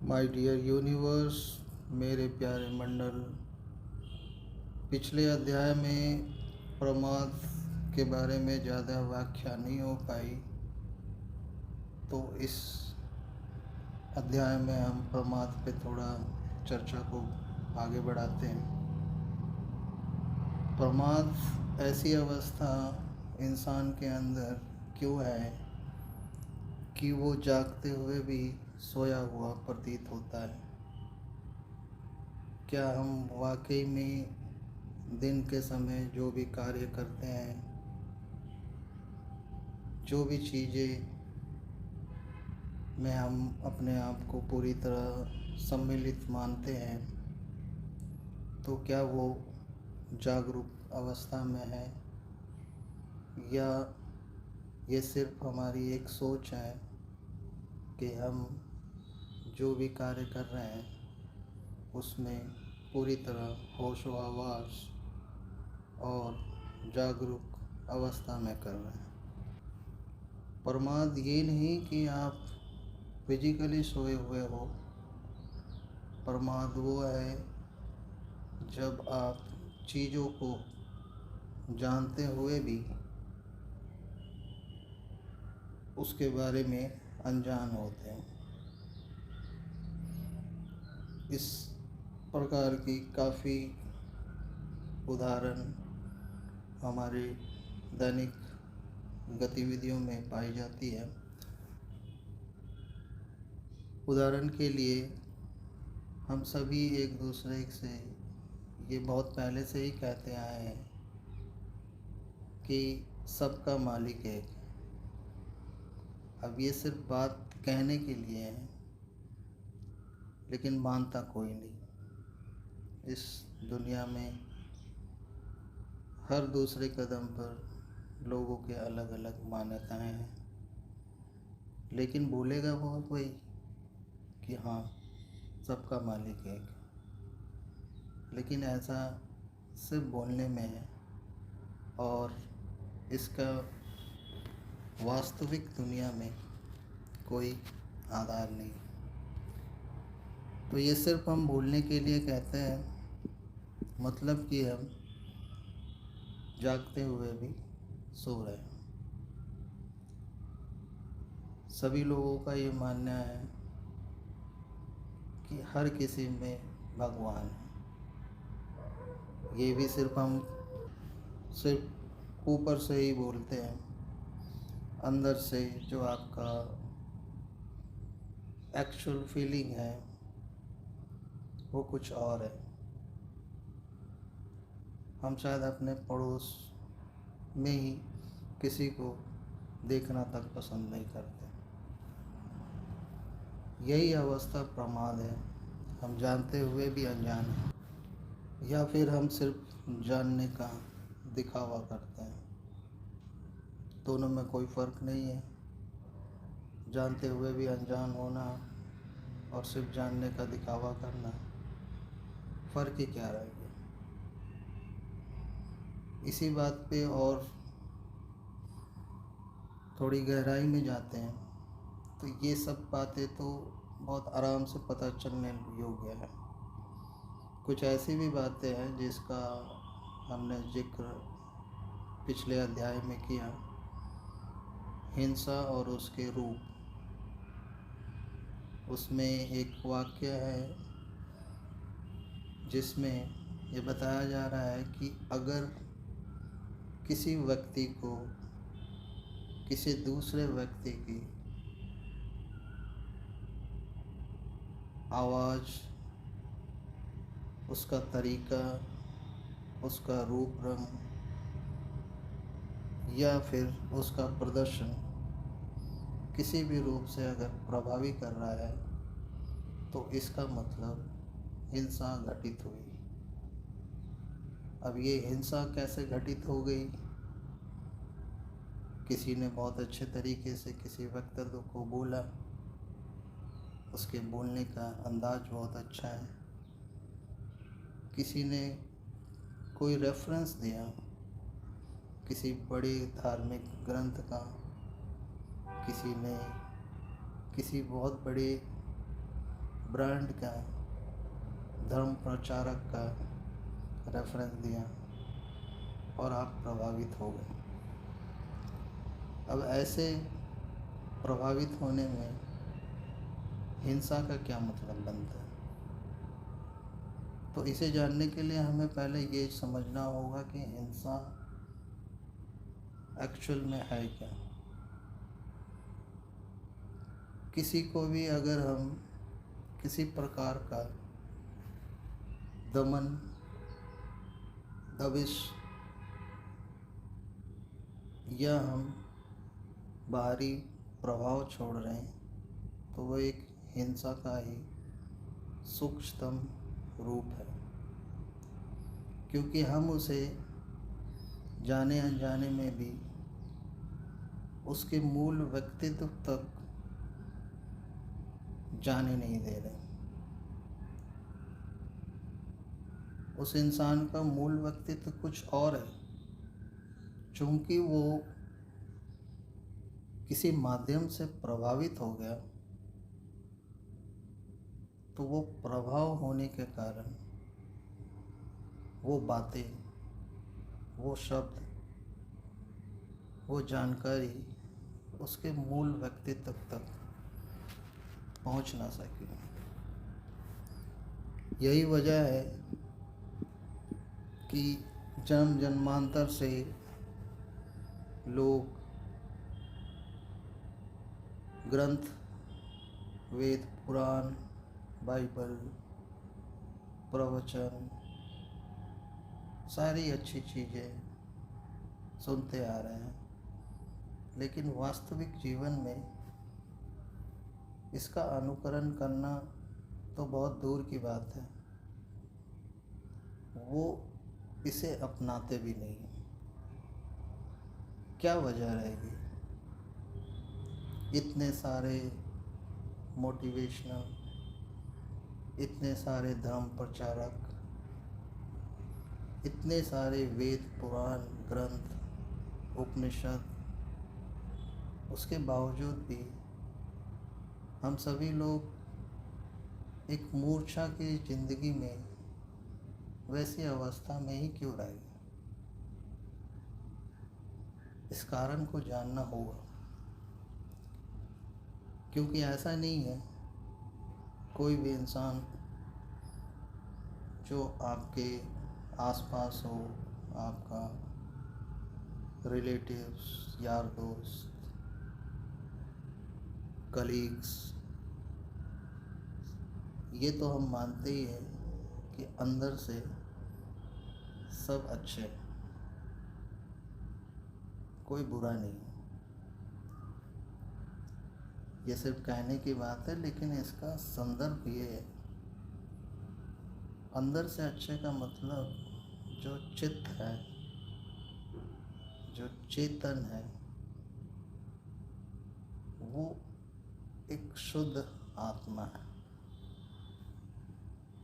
My dear universe, मेरे प्यारे मंडल। पिछले अध्याय में प्रमाद के बारे में ज़्यादा व्याख्या नहीं हो पाई, तो इस अध्याय में हम प्रमाद पे थोड़ा चर्चा को आगे बढ़ाते हैं। प्रमाद ऐसी अवस्था इंसान के अंदर क्यों है कि वो जागते हुए भी सोया हुआ प्रतीत होता है। क्या हम वाकई में दिन के समय जो भी कार्य करते हैं, जो भी चीज़ें में हम अपने आप को पूरी तरह सम्मिलित मानते हैं, तो क्या वो जागरूक अवस्था में है या ये सिर्फ हमारी एक सोच है कि हम जो भी कार्य कर रहे हैं उसमें पूरी तरह होशो हवास और जागरूक अवस्था में कर रहे हैं। प्रमाद ये नहीं कि आप फिजिकली सोए हुए हो। प्रमाद वो है जब आप चीज़ों को जानते हुए भी उसके बारे में अनजान होते हैं। इस प्रकार की काफ़ी उदाहरण हमारे दैनिक गतिविधियों में पाई जाती है। उदाहरण के लिए हम सभी एक दूसरे से ये बहुत पहले से ही कहते आए हैं कि सबका मालिक एक। अब ये सिर्फ बात कहने के लिए है, लेकिन मानता कोई नहीं। इस दुनिया में हर दूसरे कदम पर लोगों के अलग अलग मान्यताएं हैं, लेकिन बोलेगा वो कोई कि हाँ सबका मालिक एक। लेकिन ऐसा सिर्फ बोलने में है और इसका वास्तविक दुनिया में कोई आधार नहीं। तो ये सिर्फ हम बोलने के लिए कहते हैं, मतलब कि हम जागते हुए भी सो रहे हैं। सभी लोगों का ये मानना है कि हर किसी में भगवान है। ये भी सिर्फ हम सिर्फ ऊपर से ही बोलते हैं, अंदर से जो आपका एक्चुअल फीलिंग है वो कुछ और है। हम शायद अपने पड़ोस में ही किसी को देखना तक पसंद नहीं करते। यही अवस्था प्रमाद है। हम जानते हुए भी अनजान हैं, या फिर हम सिर्फ जानने का दिखावा करते हैं। दोनों में कोई फ़र्क नहीं है। जानते हुए भी अनजान होना और सिर्फ जानने का दिखावा करना, फ़र्क ही क्या रह गया। इसी बात पे और थोड़ी गहराई में जाते हैं तो ये सब बातें तो बहुत आराम से पता चलने योग्य है। कुछ ऐसी भी बातें हैं जिसका हमने जिक्र पिछले अध्याय में किया, हिंसा और उसके रूप। उसमें एक वाक्य है जिसमें ये बताया जा रहा है कि अगर किसी व्यक्ति को किसी दूसरे व्यक्ति की आवाज़, उसका तरीका, उसका रूप रंग या फिर उसका प्रदर्शन किसी भी रूप से अगर प्रभावी कर रहा है, तो इसका मतलब हिंसा घटित हुई। अब ये हिंसा कैसे घटित हो गई? किसी ने बहुत अच्छे तरीके से किसी व्यक्ति को बोला, उसके बोलने का अंदाज बहुत अच्छा है। किसी ने कोई रेफरेंस दिया किसी बड़े धार्मिक ग्रंथ का, किसी ने किसी बहुत बड़े ब्रांड का, धर्म प्रचारक का रेफरेंस दिया और आप प्रभावित हो गए। अब ऐसे प्रभावित होने में हिंसा का क्या मतलब बनता है? तो इसे जानने के लिए हमें पहले ये समझना होगा कि हिंसा एक्चुअल में है क्या। किसी को भी अगर हम किसी प्रकार का दमन, दबिश या हम बाहरी प्रभाव छोड़ रहे हैं तो वो एक हिंसा का ही सूक्ष्मतम रूप है, क्योंकि हम उसे जाने अनजाने में भी उसके मूल व्यक्तित्व तक जाने नहीं दे रहे। उस इंसान का मूल व्यक्तित्व कुछ और है, चूंकि वो किसी माध्यम से प्रभावित हो गया तो वो प्रभाव होने के कारण वो बातें, वो शब्द, वो जानकारी उसके मूल व्यक्तित्व तक पहुंच ना सके। यही वजह है कि जन्म जन्मांतर से लोग ग्रंथ, वेद, पुराण, बाइबल, प्रवचन, सारी अच्छी चीज़ें सुनते आ रहे हैं, लेकिन वास्तविक जीवन में इसका अनुकरण करना तो बहुत दूर की बात है। वो इसे अपनाते भी नहीं। क्या वजह रहेगी? इतने सारे मोटिवेशनल, इतने सारे धर्म प्रचारक, इतने सारे वेद, पुराण, ग्रंथ, उपनिषद, उसके बावजूद भी हम सभी लोग एक मूर्छा की जिंदगी में वैसी अवस्था में ही क्यों रह गए? इस कारण को जानना होगा, क्योंकि ऐसा नहीं है कोई भी इंसान जो आपके आसपास हो, आपका रिलेटिव्स, यार दोस्त, कलीग्स, ये तो हम मानते ही हैं कि अंदर से सब अच्छे हैं, कोई बुरा नहीं। ये सिर्फ कहने की बात है, लेकिन इसका संदर्भ ये है, अंदर से अच्छे का मतलब जो चित्त है, जो चेतन है, वो एक शुद्ध आत्मा है,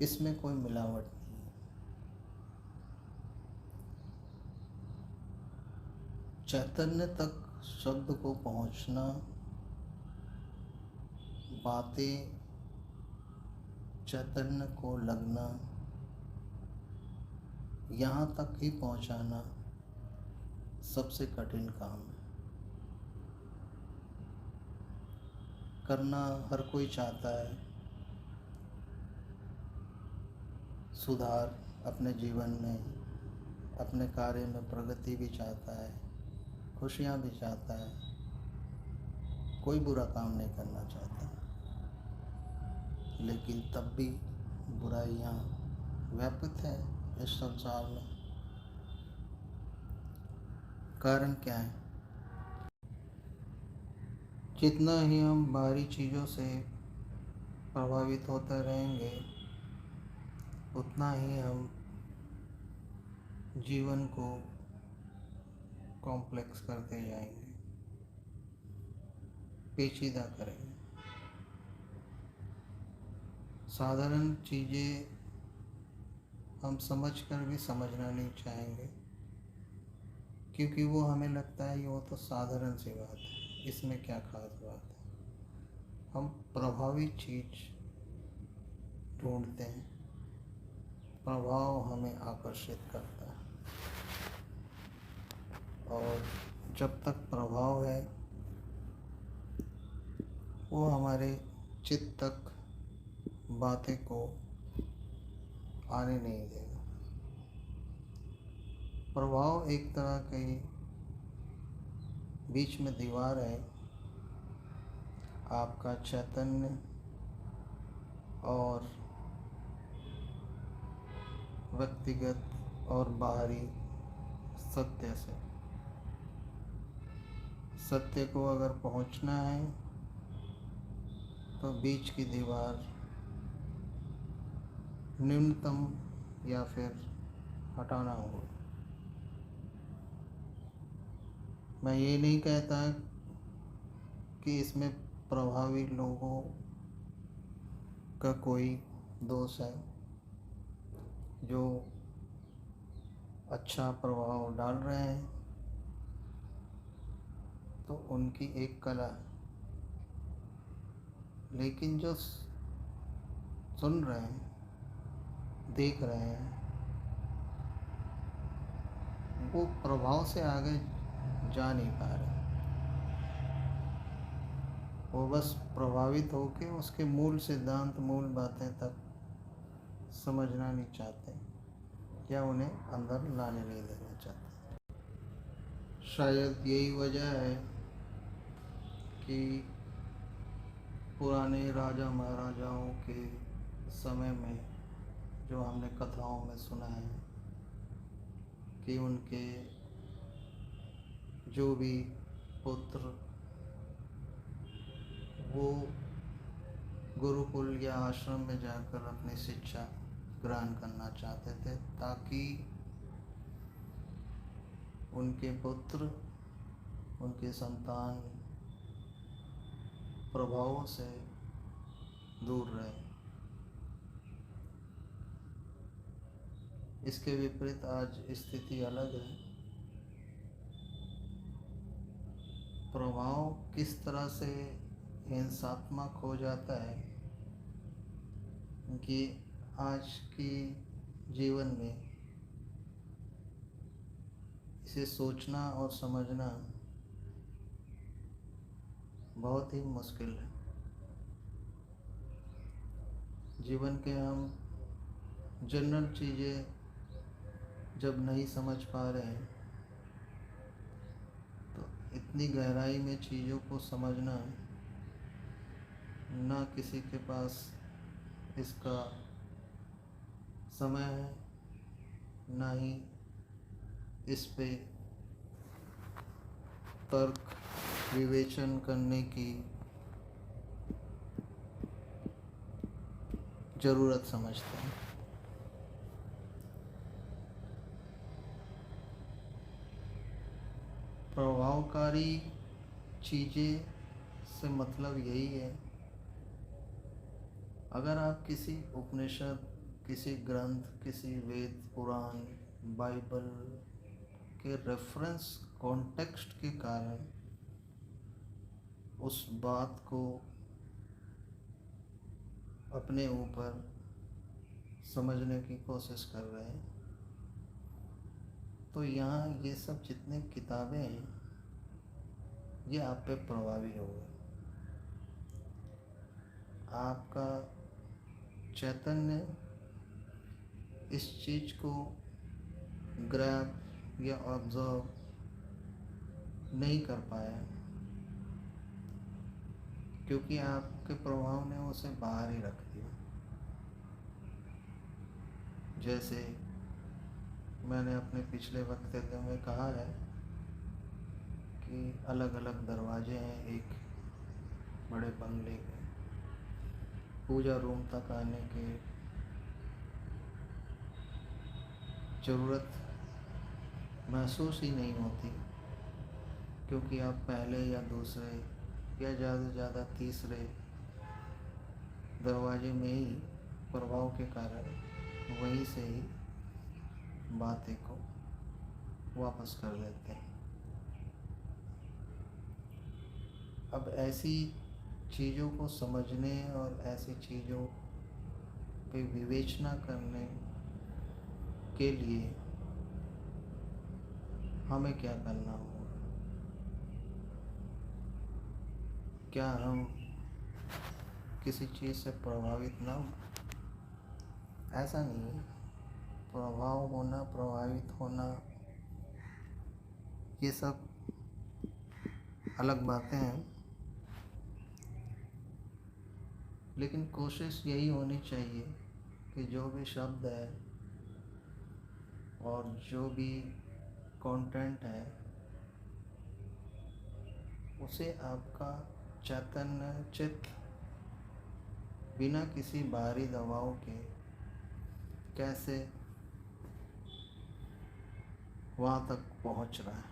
इसमें कोई मिलावट नहीं है। चैतन्य तक शब्द को पहुंचना, बातें चैतन्य को लगना, यहाँ तक ही पहुंचाना सबसे कठिन काम है। करना हर कोई चाहता है, सुधार अपने जीवन में, अपने कार्य में प्रगति भी चाहता है, खुशियाँ भी चाहता है, कोई बुरा काम नहीं करना चाहता, लेकिन तब भी बुराइयाँ व्यापित है इस संसार में। कारण क्या है? जितना ही हम बाहरी चीज़ों से प्रभावित होते रहेंगे, उतना ही हम जीवन को कॉम्प्लेक्स करते जाएंगे, पेचीदा करेंगे। साधारण चीज़ें हम समझकर भी समझना नहीं चाहेंगे, क्योंकि वो हमें लगता है कि वो तो साधारण सी बात है, इसमें क्या खास बात है। हम प्रभावी चीज़ ढूंढते हैं, प्रभाव हमें आकर्षित करता है। और जब तक प्रभाव है वो हमारे चित्त तक बातें को आने नहीं देगा। प्रभाव एक तरह के बीच में दीवार है आपका चैतन्य और व्यक्तिगत और बाहरी सत्य से। सत्य को अगर पहुंचना है तो बीच की दीवार न्यूनतम या फिर हटाना होगा। मैं ये नहीं कहता कि इसमें प्रभावी लोगों का कोई दोष है जो अच्छा प्रभाव डाल रहे हैं, तो उनकी एक कला है। लेकिन जो सुन रहे हैं, देख रहे हैं, वो प्रभाव से आगे जा नहीं पा रहे। वो बस प्रभावित होकर उसके मूल सिद्धांत, मूल बातें तक समझना नहीं चाहते या उन्हें अंदर लाने नहीं देना चाहते। शायद यही वजह है कि पुराने राजा महाराजाओं के समय में जो हमने कथाओं में सुना है कि उनके जो भी पुत्र वो गुरुकुल या आश्रम में जाकर अपनी शिक्षा ग्रहण करना चाहते थे ताकि उनके पुत्र, उनके संतान प्रभावों से दूर रहे। इसके विपरीत आज स्थिति अलग है। प्रभाव किस तरह से हिंसात्मक हो जाता है कि आज की जीवन में इसे सोचना और समझना बहुत ही मुश्किल है। जीवन के हम जनरल चीज़ें जब नहीं समझ पा रहे हैं तो इतनी गहराई में चीज़ों को समझना ना किसी के पास इसका समय है, ना ही इस पे तर्क विवेचन करने की ज़रूरत समझते हैं। प्रभावकारी चीज़ें से मतलब यही है, अगर आप किसी उपनिषद, किसी ग्रंथ, किसी वेद, पुराण, बाइबल के रेफरेंस कॉन्टेक्स्ट के कारण उस बात को अपने ऊपर समझने की कोशिश कर रहे हैं, तो यहाँ ये सब जितने किताबें हैं ये आप पे प्रभावी होंगे। आपका चैतन्य इस चीज़ को ग्रैब या ऑब्जर्व नहीं कर पाया क्योंकि आपके प्रभाव ने उसे बाहर ही रख दिया। जैसे मैंने अपने पिछले वक्तव्य में कहा है कि अलग अलग दरवाजे हैं एक बड़े बंगले के। पूजा रूम तक आने की ज़रूरत महसूस ही नहीं होती क्योंकि आप पहले या दूसरे या ज़्यादा से ज़्यादा तीसरे दरवाजे में ही प्रभाव के कारण वहीं से ही बातें को वापस कर देते हैं। अब ऐसी चीज़ों को समझने और ऐसी चीज़ों पे विवेचना करने के लिए हमें क्या करना होगा? क्या हम किसी चीज़ से प्रभावित ना हो? ऐसा नहीं है। प्रभाव होना, प्रभावित होना, ये सब अलग बातें हैं, लेकिन कोशिश यही होनी चाहिए कि जो भी शब्द है और जो भी कंटेंट है उसे आपका चैतन्य चित्त बिना किसी बाहरी दबाव के कैसे वहाँ तक पहुँच रहा है।